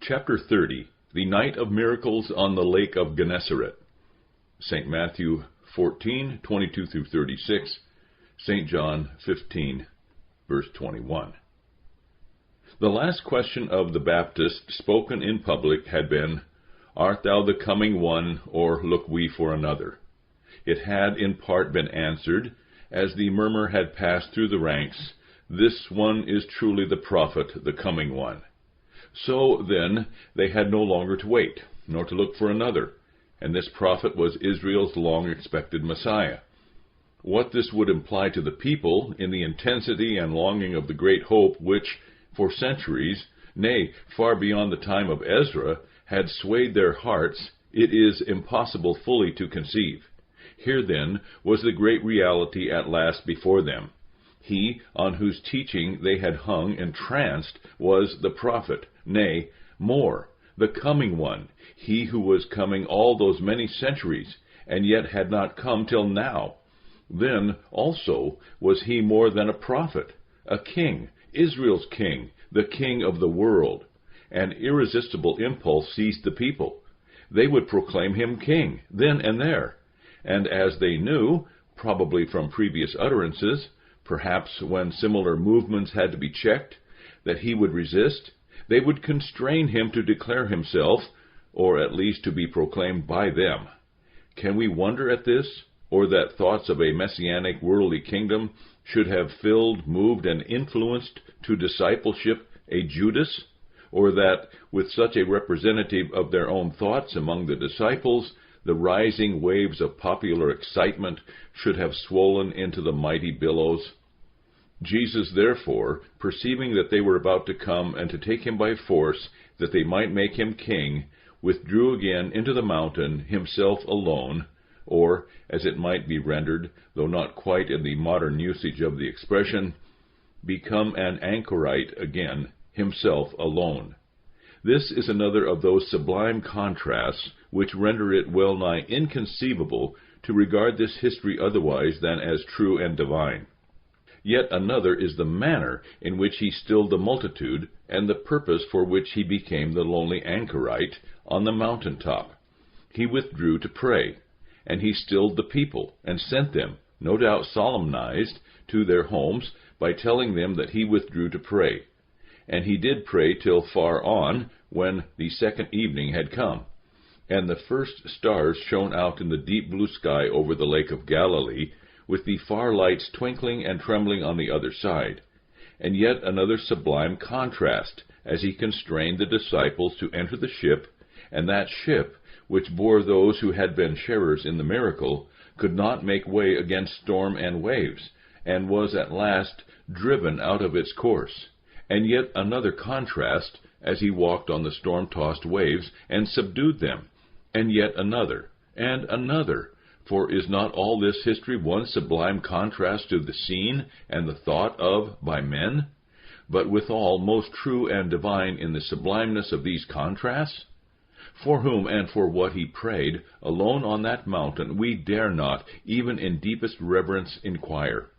Chapter 30. The Night of Miracles on the Lake of Gennesaret. St. Matthew 14, 22 through 36. St. John 15, verse 21. The last question of the Baptist spoken in public had been, "Art thou the coming one, or look we for another?" It had in part been answered, as the murmur had passed through the ranks, "This one is truly the prophet, the coming one." So, then, they had no longer to wait, nor to look for another, and this prophet was Israel's long-expected Messiah. What this would imply to the people, in the intensity and longing of the great hope which, for centuries, nay, far beyond the time of Ezra, had swayed their hearts, it is impossible fully to conceive. Here, then, was the great reality at last before them. He, on whose teaching they had hung entranced, was the prophet, nay, more, the coming one, he who was coming all those many centuries, and yet had not come till now. Then, also, was he more than a prophet, a king, Israel's king, the king of the world. An irresistible impulse seized the people. They would proclaim him king, then and there. And as they knew, probably from previous utterances, perhaps when similar movements had to be checked, that he would resist, they would constrain him to declare himself, or at least to be proclaimed by them. Can we wonder at this, or that thoughts of a messianic worldly kingdom should have filled, moved, and influenced to discipleship a Judas, or that, with such a representative of their own thoughts among the disciples, the rising waves of popular excitement should have swollen into the mighty billows? Jesus, therefore, perceiving that they were about to come and to take him by force, that they might make him king, withdrew again into the mountain, himself alone, or, as it might be rendered, though not quite in the modern usage of the expression, become an anchorite again, himself alone. This is another of those sublime contrasts which render it well nigh inconceivable to regard this history otherwise than as true and divine. Yet another is the manner in which he stilled the multitude, and the purpose for which he became the lonely anchorite on the mountain-top. He withdrew to pray, and he stilled the people, and sent them, no doubt solemnized, to their homes by telling them that he withdrew to pray. And he did pray till far on, when the second evening had come, and the first stars shone out in the deep blue sky over the lake of Galilee, with the far lights twinkling and trembling on the other side. And yet another sublime contrast, as he constrained the disciples to enter the ship, and that ship, which bore those who had been sharers in the miracle, could not make way against storm and waves, and was at last driven out of its course. And yet another contrast, as he walked on the storm-tossed waves, and subdued them. And yet another, and another. For is not all this history one sublime contrast to the scene and the thought of by men? But withal most true and divine in the sublimeness of these contrasts? For whom and for what he prayed, alone on that mountain, we dare not, even in deepest reverence, inquire.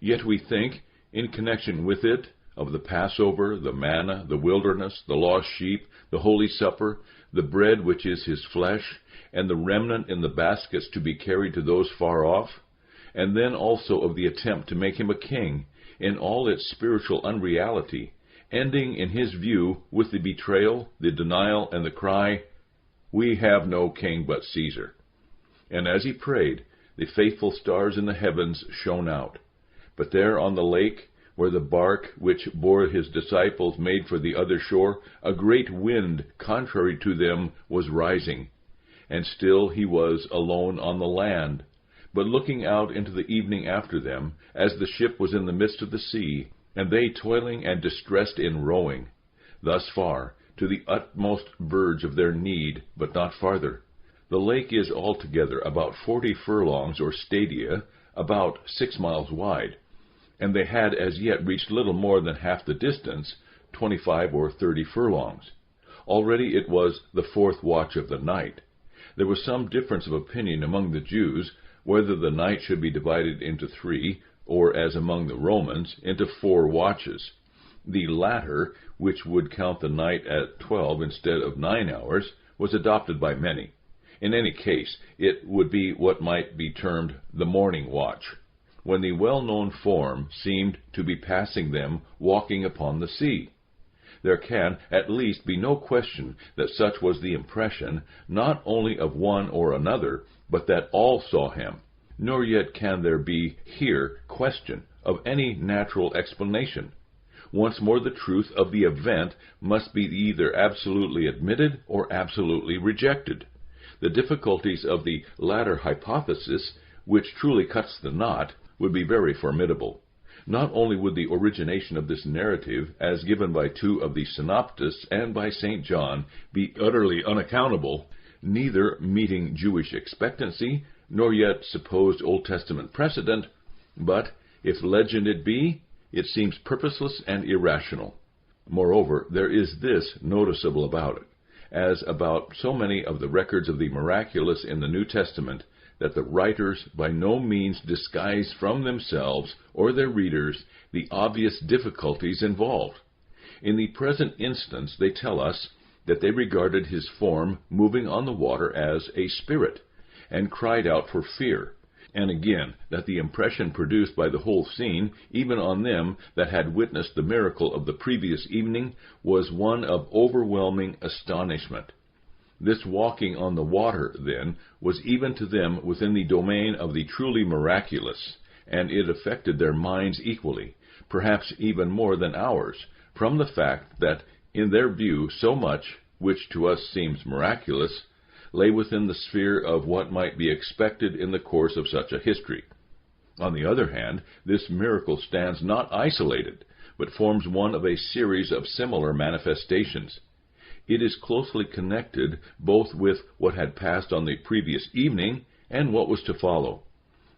Yet we think, in connection with it, of the Passover, the manna, the wilderness, the lost sheep, the Holy Supper, the bread which is his flesh, and the remnant in the baskets to be carried to those far off, and then also of the attempt to make him a king, in all its spiritual unreality, ending in his view with the betrayal, the denial, and the cry, "We have no king but Caesar." And as he prayed, the faithful stars in the heavens shone out. But there on the lake, where the bark which bore his disciples made for the other shore, a great wind, contrary to them, was rising. And still he was alone on the land, but looking out into the evening after them, as the ship was in the midst of the sea, and they toiling and distressed in rowing, thus far, to the utmost verge of their need, but not farther. The lake is altogether about 40 furlongs or stadia, about 6 miles wide, and they had as yet reached little more than half the distance, 25 or 30 furlongs. Already it was the 4th watch of the night. There was some difference of opinion among the Jews whether the night should be divided into 3, or, as among the Romans, into 4 watches. The latter, which would count the night at 12 instead of 9 hours, was adopted by many. In any case, it would be what might be termed the morning watch, when the well-known form seemed to be passing them walking upon the sea. There can at least be no question that such was the impression, not only of one or another, but that all saw him. Nor yet can there be here question of any natural explanation. Once more, the truth of the event must be either absolutely admitted or absolutely rejected. The difficulties of the latter hypothesis, which truly cuts the knot, would be very formidable. Not only would the origination of this narrative, as given by two of the synoptists and by St. John, be utterly unaccountable, neither meeting Jewish expectancy, nor yet supposed Old Testament precedent, but, if legend it be, it seems purposeless and irrational. Moreover, there is this noticeable about it, as about so many of the records of the miraculous in the New Testament, that the writers by no means disguise from themselves or their readers the obvious difficulties involved. In the present instance, they tell us that they regarded his form moving on the water as a spirit, and cried out for fear, and again that the impression produced by the whole scene, even on them that had witnessed the miracle of the previous evening, was one of overwhelming astonishment. This walking on the water, then, was even to them within the domain of the truly miraculous, and it affected their minds equally, perhaps even more than ours, from the fact that, in their view, so much, which to us seems miraculous, lay within the sphere of what might be expected in the course of such a history. On the other hand, this miracle stands not isolated, but forms one of a series of similar manifestations. It is closely connected both with what had passed on the previous evening and what was to follow.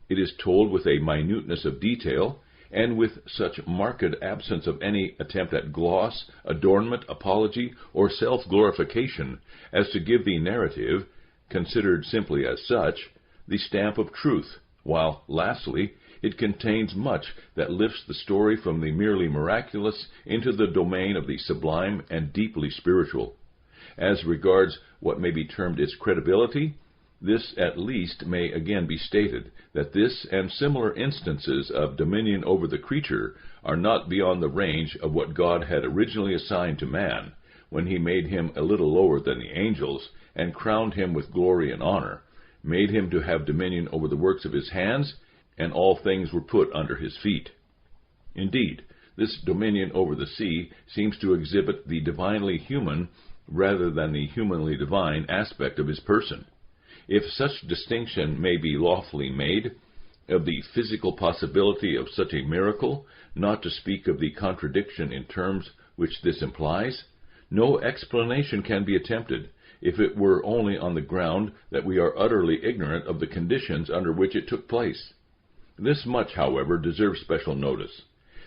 It is told with a minuteness of detail, and with such marked absence of any attempt at gloss, adornment, apology, or self-glorification, as to give the narrative, considered simply as such, the stamp of truth, while, lastly, it contains much that lifts the story from the merely miraculous into the domain of the sublime and deeply spiritual. As regards what may be termed its credibility, this at least may again be stated, that this and similar instances of dominion over the creature are not beyond the range of what God had originally assigned to man, when he made him a little lower than the angels, and crowned him with glory and honor, made him to have dominion over the works of his hands, and all things were put under his feet. Indeed, this dominion over the sea seems to exhibit the divinely human, rather than the humanly divine aspect of his person. If such distinction may be lawfully made, of the physical possibility of such a miracle, not to speak of the contradiction in terms which this implies, no explanation can be attempted, if it were only on the ground that we are utterly ignorant of the conditions under which it took place. This much, however, deserves special notice,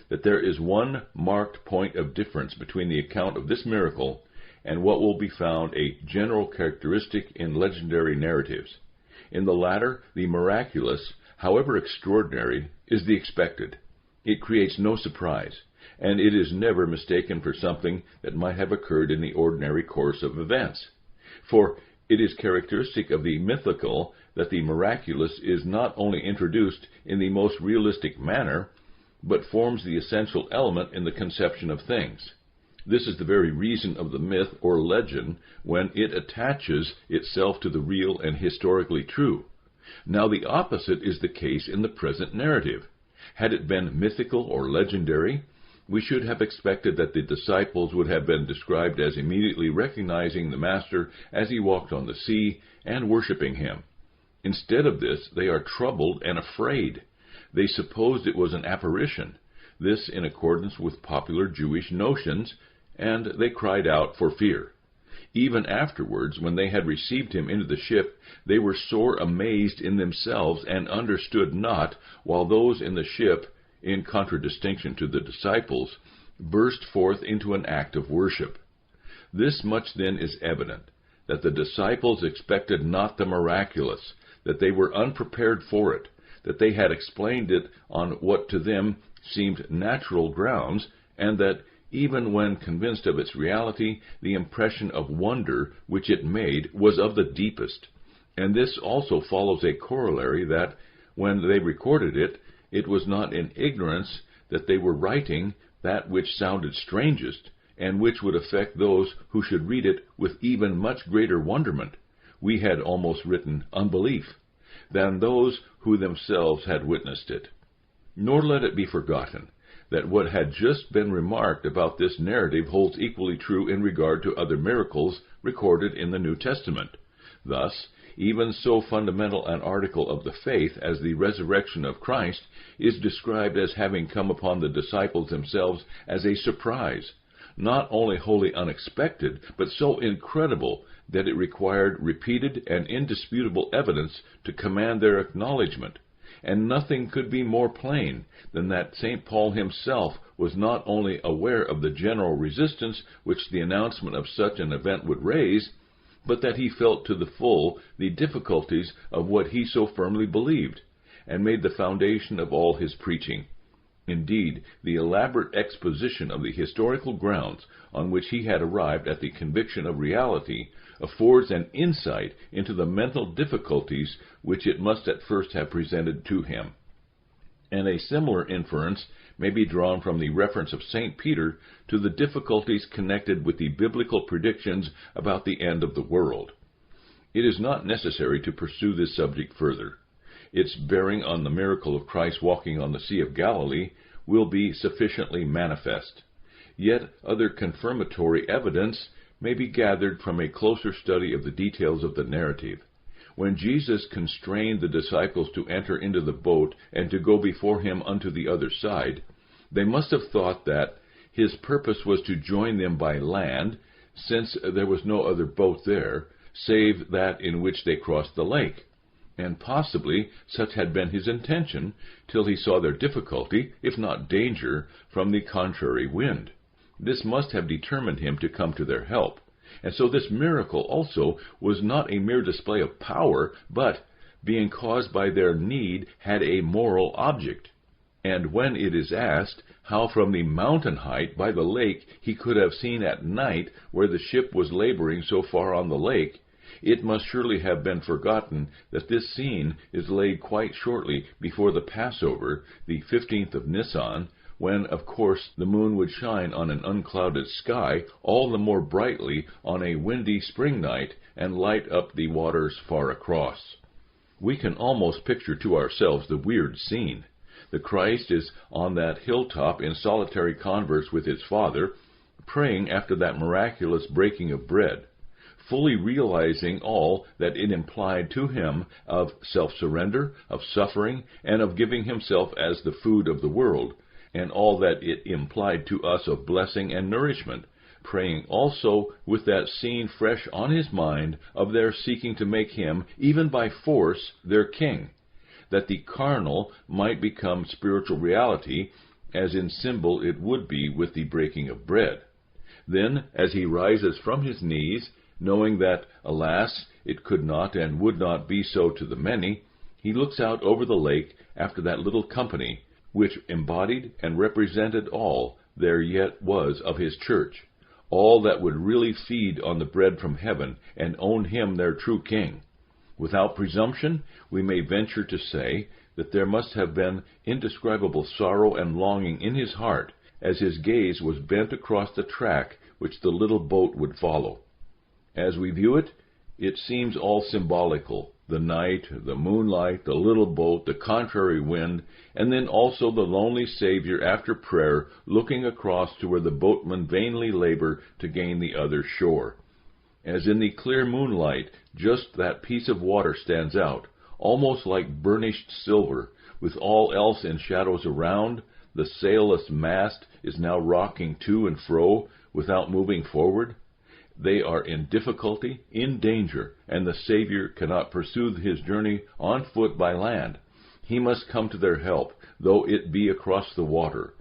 that there is one marked point of difference between the account of this miracle and what will be found a general characteristic in legendary narratives. In the latter, the miraculous, however extraordinary, is the expected. It creates no surprise, and it is never mistaken for something that might have occurred in the ordinary course of events. For it is characteristic of the mythical that the miraculous is not only introduced in the most realistic manner, but forms the essential element in the conception of things. This is the very reason of the myth or legend when it attaches itself to the real and historically true. Now the opposite is the case in the present narrative. Had it been mythical or legendary, we should have expected that the disciples would have been described as immediately recognizing the Master as he walked on the sea and worshiping him. Instead of this, they are troubled and afraid. They supposed it was an apparition, this in accordance with popular Jewish notions, and they cried out for fear. Even afterwards, when they had received him into the ship, they were sore amazed in themselves, and understood not, while those in the ship, in contradistinction to the disciples, burst forth into an act of worship. This much then is evident, that the disciples expected not the miraculous, that they were unprepared for it, that they had explained it on what to them seemed natural grounds, and that Even when convinced of its reality, the impression of wonder which it made was of the deepest. And this also follows a corollary that, when they recorded it, it was not in ignorance that they were writing that which sounded strangest, and which would affect those who should read it with even much greater wonderment. We had almost written unbelief, than those who themselves had witnessed it. Nor let it be forgotten that what had just been remarked about this narrative holds equally true in regard to other miracles recorded in the New Testament. Thus, even so fundamental an article of the faith as the resurrection of Christ is described as having come upon the disciples themselves as a surprise, not only wholly unexpected, but so incredible that it required repeated and indisputable evidence to command their acknowledgment. And nothing could be more plain than that St. Paul himself was not only aware of the general resistance which the announcement of such an event would raise, but that he felt to the full the difficulties of what he so firmly believed, and made the foundation of all his preaching. Indeed, the elaborate exposition of the historical grounds on which he had arrived at the conviction of reality affords an insight into the mental difficulties which it must at first have presented to him. And a similar inference may be drawn from the reference of St. Peter to the difficulties connected with the biblical predictions about the end of the world. It is not necessary to pursue this subject further. Its bearing on the miracle of Christ walking on the Sea of Galilee will be sufficiently manifest. Yet other confirmatory evidence may be gathered from a closer study of the details of the narrative. When Jesus constrained the disciples to enter into the boat and to go before him unto the other side, they must have thought that his purpose was to join them by land, since there was no other boat there, save that in which they crossed the lake. And possibly such had been his intention, till he saw their difficulty, if not danger, from the contrary wind. This must have determined him to come to their help. And so this miracle also was not a mere display of power, but, being caused by their need, had a moral object. And when it is asked how from the mountain height by the lake he could have seen at night where the ship was laboring so far on the lake, it must surely have been forgotten that this scene is laid quite shortly before the Passover, the 15th of Nisan, when, of course, the moon would shine on an unclouded sky all the more brightly on a windy spring night and light up the waters far across. We can almost picture to ourselves the weird scene. The Christ is on that hilltop in solitary converse with his Father, praying after that miraculous breaking of bread, fully realizing all that it implied to him of self-surrender, of suffering, and of giving himself as the food of the world, and all that it implied to us of blessing and nourishment, praying also with that scene fresh on his mind of their seeking to make him, even by force, their king, that the carnal might become spiritual reality, as in symbol it would be with the breaking of bread. Then, as he rises from his knees, knowing that, alas, it could not and would not be so to the many, he looks out over the lake after that little company, which embodied and represented all there yet was of his church, all that would really feed on the bread from heaven and own him their true king. Without presumption, we may venture to say that there must have been indescribable sorrow and longing in his heart as his gaze was bent across the track which the little boat would follow. As we view it, it seems all symbolical. The night, the moonlight, the little boat, the contrary wind, and then also the lonely Savior after prayer looking across to where the boatmen vainly labor to gain the other shore. As in the clear moonlight, just that piece of water stands out, almost like burnished silver, with all else in shadows around. The sailless mast is now rocking to and fro without moving forward. They are in difficulty, in danger, and the Savior cannot pursue his journey on foot by land. He must come to their help, though it be across the water.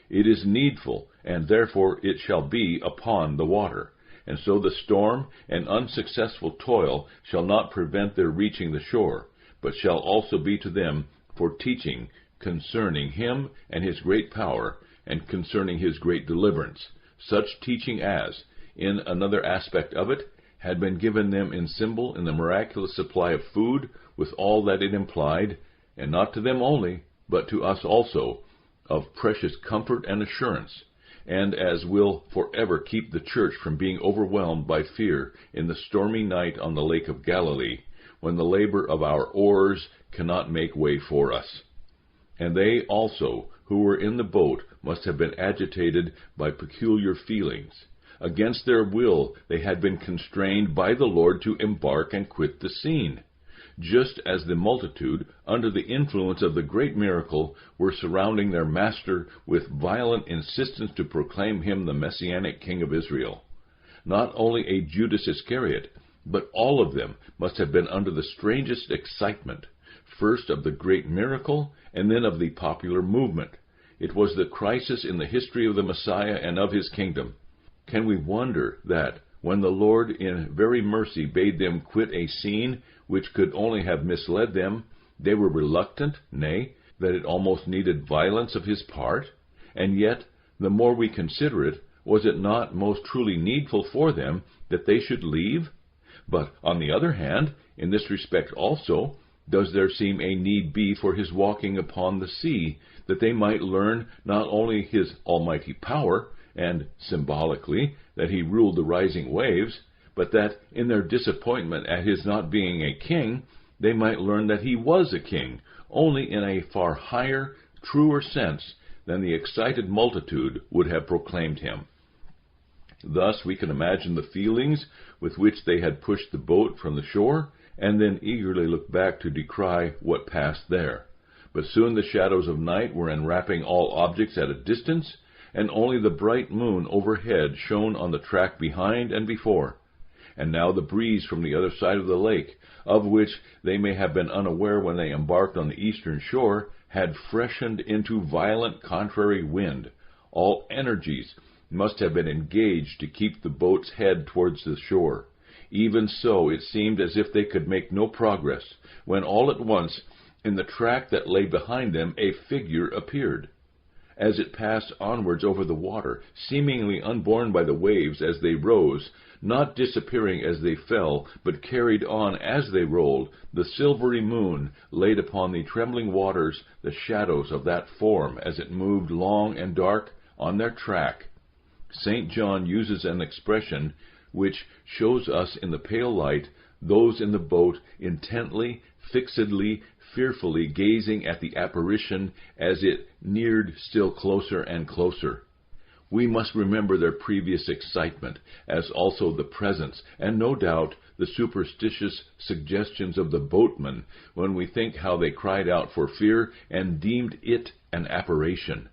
It is needful, and therefore it shall be upon the water. And so the storm and unsuccessful toil shall not prevent their reaching the shore, but shall also be to them for teaching concerning him and his great power, and concerning his great deliverance, such teaching as, in another aspect of it, had been given them in symbol in the miraculous supply of food with all that it implied, and not to them only, but to us also, of precious comfort and assurance, and as will forever keep the church from being overwhelmed by fear in the stormy night on the lake of Galilee, when the labor of our oars cannot make way for us. And they also, who were in the boat, must have been agitated by peculiar feelings. Against their will they had been constrained by the Lord to embark and quit the scene, just as the multitude, under the influence of the great miracle, were surrounding their Master with violent insistence to proclaim him the Messianic King of Israel. Not only a Judas Iscariot, but all of them must have been under the strangest excitement, first of the great miracle, and then of the popular movement. It was the crisis in the history of the Messiah and of his kingdom. Can we wonder that, when the Lord in very mercy bade them quit a scene which could only have misled them, they were reluctant, nay, that it almost needed violence of his part? And yet, the more we consider it, was it not most truly needful for them that they should leave? But, on the other hand, in this respect also, does there seem a need be for his walking upon the sea, that they might learn not only his almighty power, and, symbolically, that he ruled the rising waves, but that, in their disappointment at his not being a king, they might learn that he was a king, only in a far higher, truer sense than the excited multitude would have proclaimed him. Thus we can imagine the feelings with which they had pushed the boat from the shore, and then eagerly looked back to descry what passed there. But soon the shadows of night were enwrapping all objects at a distance, and only the bright moon overhead shone on the track behind and before. And now the breeze from the other side of the lake, of which they may have been unaware when they embarked on the eastern shore, had freshened into violent contrary wind. All energies must have been engaged to keep the boat's head towards the shore. Even so, it seemed as if they could make no progress, when all at once, in the track that lay behind them, a figure appeared. As it passed onwards over the water, seemingly unborne by the waves as they rose, not disappearing as they fell, but carried on as they rolled, the silvery moon laid upon the trembling waters the shadows of that form as it moved long and dark on their track. St. John uses an expression which shows us in the pale light those in the boat intently, fixedly, fearfully gazing at the apparition as it neared still closer and closer. We must remember their previous excitement, as also the presence, and no doubt the superstitious suggestions of the boatman, when we think how they cried out for fear and deemed it an apparition.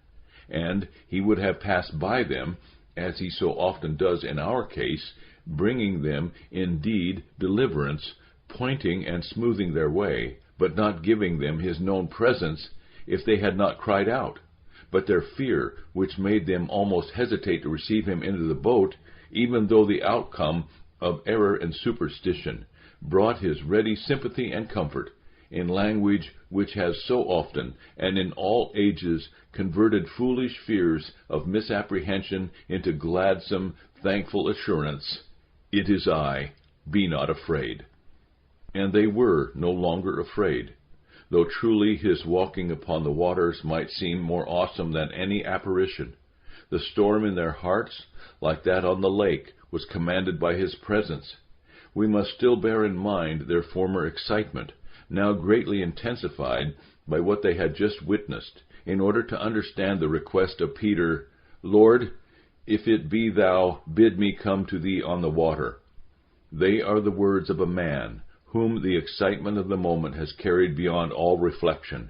And he would have passed by them, as he so often does in our case, bringing them, indeed, deliverance, pointing and smoothing their way, but not giving them his known presence, if they had not cried out. But their fear, which made them almost hesitate to receive him into the boat, even though the outcome of error and superstition, brought his ready sympathy and comfort, in language which has so often, and in all ages, converted foolish fears of misapprehension into gladsome, thankful assurance, "It is I, be not afraid." And they were no longer afraid, though truly his walking upon the waters might seem more awesome than any apparition. The storm in their hearts, like that on the lake, was commanded by his presence. We must still bear in mind their former excitement, now greatly intensified by what they had just witnessed, in order to understand the request of Peter, "Lord, if it be thou, bid me come to thee on the water." They are the words of a man whom the excitement of the moment has carried beyond all reflection.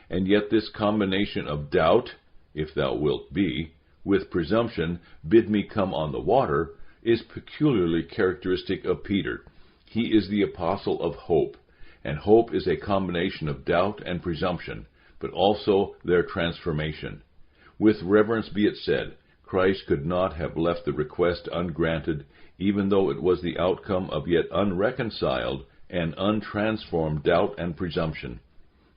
And yet this combination of doubt, "if thou wilt be," with presumption, "bid me come on the water," is peculiarly characteristic of Peter. He is the apostle of hope, and hope is a combination of doubt and presumption, but also their transformation. With reverence be it said, Christ could not have left the request ungranted, even though it was the outcome of yet unreconciled and untransformed doubt and presumption.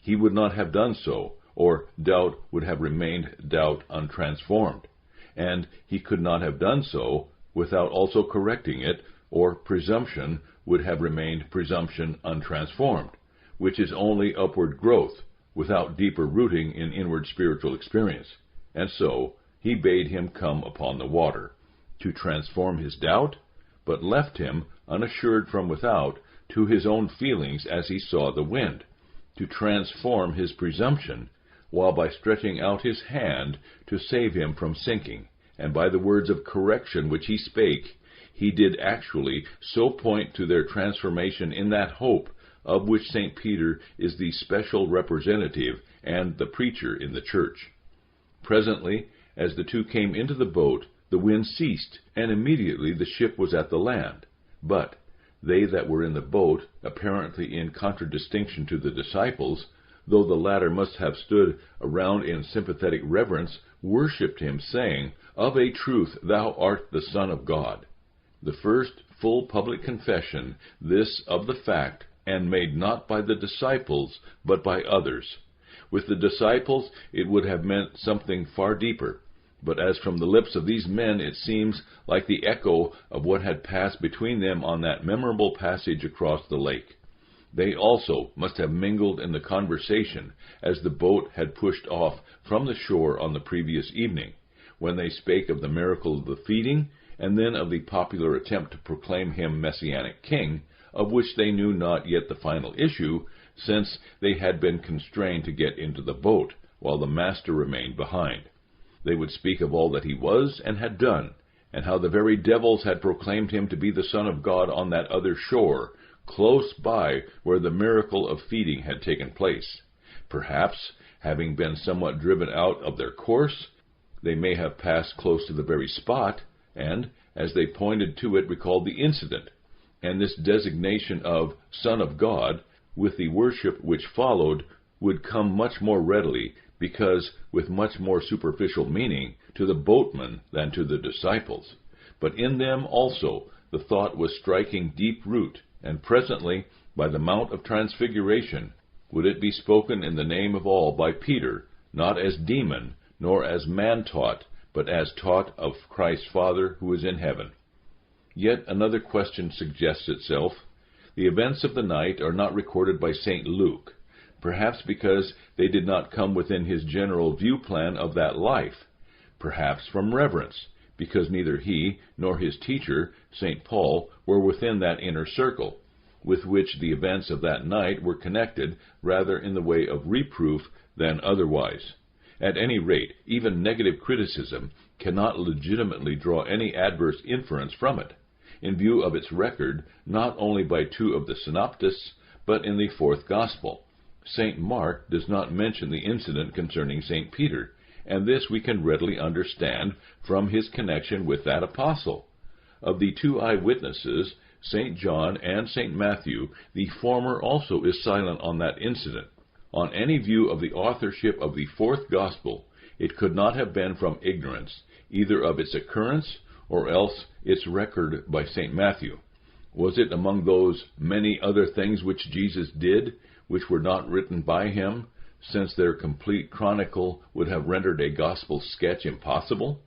He would not have done so, or doubt would have remained doubt untransformed. and he could not have done so without also correcting it, or presumption would have remained presumption untransformed, which is only upward growth, without deeper rooting in inward spiritual experience. And so he bade him come upon the water, to transform his doubt, but left him unassured from without to his own feelings as he saw the wind, to transform his presumption, while by stretching out his hand to save him from sinking, and by the words of correction which he spake, he did actually so point to their transformation in that hope of which St. Peter is the special representative and the preacher in the church. Presently, as the two came into the boat, the wind ceased, and immediately the ship was at the land. But they that were in the boat, apparently in contradistinction to the disciples, though the latter must have stood around in sympathetic reverence, worshipped him, saying, Of a truth thou art the Son of God. The first full public confession, this of the fact, and made not by the disciples, but by others. With the disciples it would have meant something far deeper, but as from the lips of these men it seems like the echo of what had passed between them on that memorable passage across the lake. They also must have mingled in the conversation as the boat had pushed off from the shore on the previous evening, when they spake of the miracle of the feeding, and then of the popular attempt to proclaim him Messianic King, of which they knew not yet the final issue, since they had been constrained to get into the boat, while the Master remained behind. They would speak of all that he was and had done, and how the very devils had proclaimed him to be the Son of God on that other shore, close by where the miracle of feeding had taken place. Perhaps, having been somewhat driven out of their course, they may have passed close to the very spot, and, as they pointed to it, recalled the incident, and this designation of Son of God, with the worship which followed, would come much more readily, because with much more superficial meaning, to the boatmen than to the disciples. But in them also the thought was striking deep root, and presently, by the Mount of Transfiguration, would it be spoken in the name of all by Peter, not as demon, nor as man-taught, but as taught of Christ Father who is in heaven. Yet another question suggests itself. The events of the night are not recorded by St. Luke, perhaps because they did not come within his general view plan of that life, perhaps from reverence, because neither he nor his teacher, St. Paul, were within that inner circle, with which the events of that night were connected rather in the way of reproof than otherwise. At any rate, even negative criticism cannot legitimately draw any adverse inference from it, in view of its record not only by two of the synoptists, but in the fourth Gospel. St. Mark does not mention the incident concerning St. Peter, and this we can readily understand from his connection with that apostle. Of the two eyewitnesses, St. John and St. Matthew, the former also is silent on that incident. On any view of the authorship of the fourth Gospel, it could not have been from ignorance, either of its occurrence or else its record by St. Matthew. Was it among those many other things which Jesus did, which were not written by him, since their complete chronicle would have rendered a gospel sketch impossible?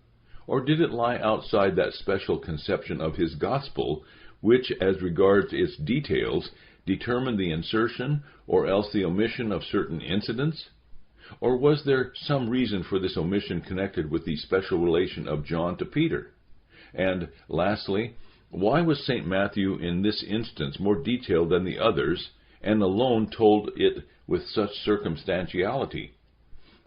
Or did it lie outside that special conception of his gospel, which, as regards its details, determined the insertion or else the omission of certain incidents? Or was there some reason for this omission connected with the special relation of John to Peter? And, lastly, why was St. Matthew in this instance more detailed than the others, and alone told it with such circumstantiality?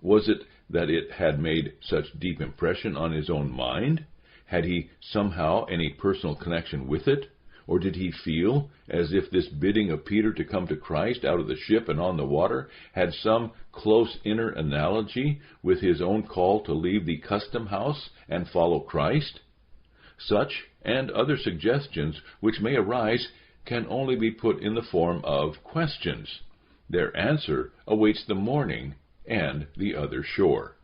Was it that it had made such deep impression on his own mind? Had he somehow any personal connection with it? Or did he feel as if this bidding of Peter to come to Christ out of the ship and on the water had some close inner analogy with his own call to leave the custom house and follow Christ? Such and other suggestions which may arise can only be put in the form of questions. Their answer awaits the morning and the other shore.